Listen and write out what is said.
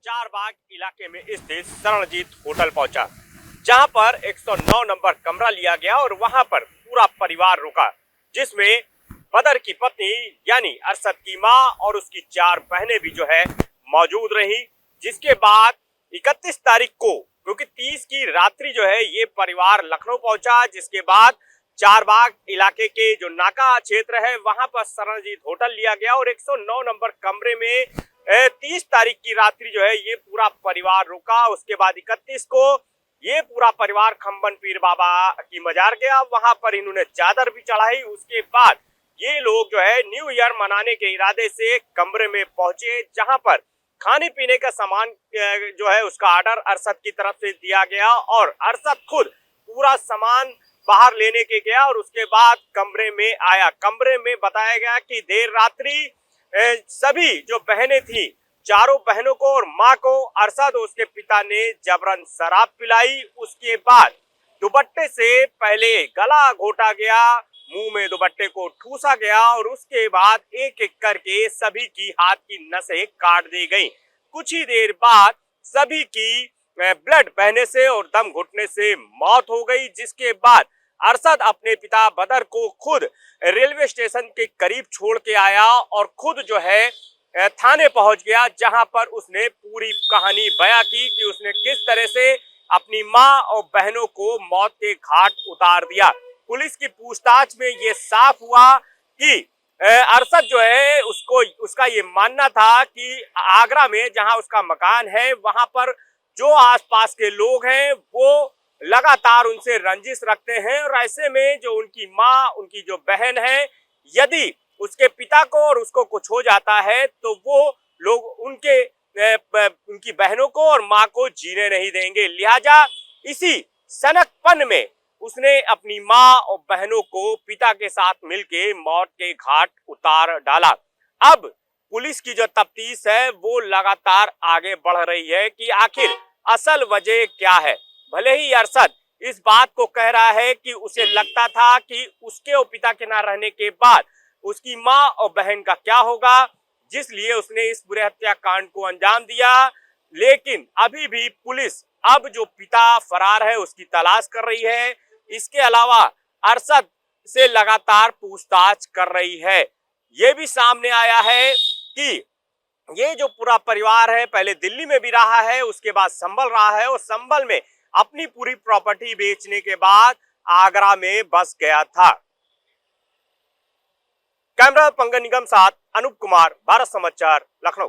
चारबाग इलाके में स्थित शरणजीत होटल पहुंचा, जहां पर 109 नंबर कमरा लिया गया और वहां पर पूरा परिवार रुका, जिसमें बदर की पत्नी यानी अरशद की मां और उसकी 4 बहनें भी जो है मौजूद रही। जिसके बाद 31 तारीख को, क्योंकि 30 की रात्रि जो है ये परिवार लखनऊ पहुंचा, जिसके बाद चारबाग इलाके के जो नाका क्षेत्र है वहां पर शरणजीत होटल लिया गया और 109 नंबर कमरे में 30 तारीख की रात्रि जो है ये पूरा परिवार रुका। उसके बाद 31 को ये पूरा परिवार खम्बन पीर बाबा की मजार गया, वहां पर इन्होंने चादर भी चढ़ाई। उसके बाद ये लोग जो है न्यू ईयर मनाने के इरादे से कमरे में पहुंचे, जहां पर खाने पीने का सामान जो है उसका ऑर्डर अरशद की तरफ से दिया गया और अरशद खुद पूरा सामान बाहर लेने के गया और उसके बाद कमरे में आया। कमरे में बताया गया कि देर रात्रि सभी जो बहनें थी, चारों बहनों को और माँ को अरशद और उसके पिता ने जबरन शराब पिलाई। उसके बाद दुपट्टे से पहले गला घोटा गया, मुंह में दुपट्टे को ठूसा गया और उसके बाद एक एक करके सभी की हाथ की नसें काट दी गई। कुछ ही देर बाद सभी की ब्लड बहने से और दम घुटने से मौत हो गई। जिसके बाद अरशद अपने पिता बदर को खुद रेलवे स्टेशन के करीब छोड़ के आया और खुद जो है थाने पहुंच गया, जहां पर उसने पूरी कहानी बयां की कि उसने किस तरह से अपनी मां और बहनों को मौत के घाट उतार दिया। पुलिस की पूछताछ में ये साफ हुआ कि अरशद जो है उसका ये मानना था कि आगरा में जहां उसका मकान है वहां पर जो आसपास के लोग हैं वो लगातार उनसे रंजिश रखते हैं और ऐसे में जो उनकी माँ, उनकी जो बहन है, यदि उसके पिता को और उसको कुछ हो जाता है तो वो लोग उनकी बहनों को और माँ को जीने नहीं देंगे। लिहाजा इसी सनकपन में उसने अपनी माँ और बहनों को पिता के साथ मिलके मौत के घाट उतार डाला। अब पुलिस की जो तफ्तीश है वो लगातार आगे बढ़ रही है कि आखिर असल वजह क्या है। भले ही अरशद इस बात को कह रहा है कि उसे लगता था कि उसके और पिता के ना रहने के बाद उसकी माँ और बहन का क्या होगा, जिसलिए उसने इस बुरे हत्याकांड को अंजाम दिया। लेकिन अभी भी पुलिस अब जो पिता फरार है उसकी तलाश कर रही है। इसके अलावा अरशद से लगातार पूछताछ कर रही है। ये भी सामने आया है कि ये जो पूरा परिवार है पहले दिल्ली में भी रहा है, उसके बाद संभल रहा है और संभल में अपनी पूरी प्रॉपर्टी बेचने के बाद आगरा में बस गया था। कैमरा पंकज निगम साथ अनूप कुमार, भारत समाचार, लखनऊ।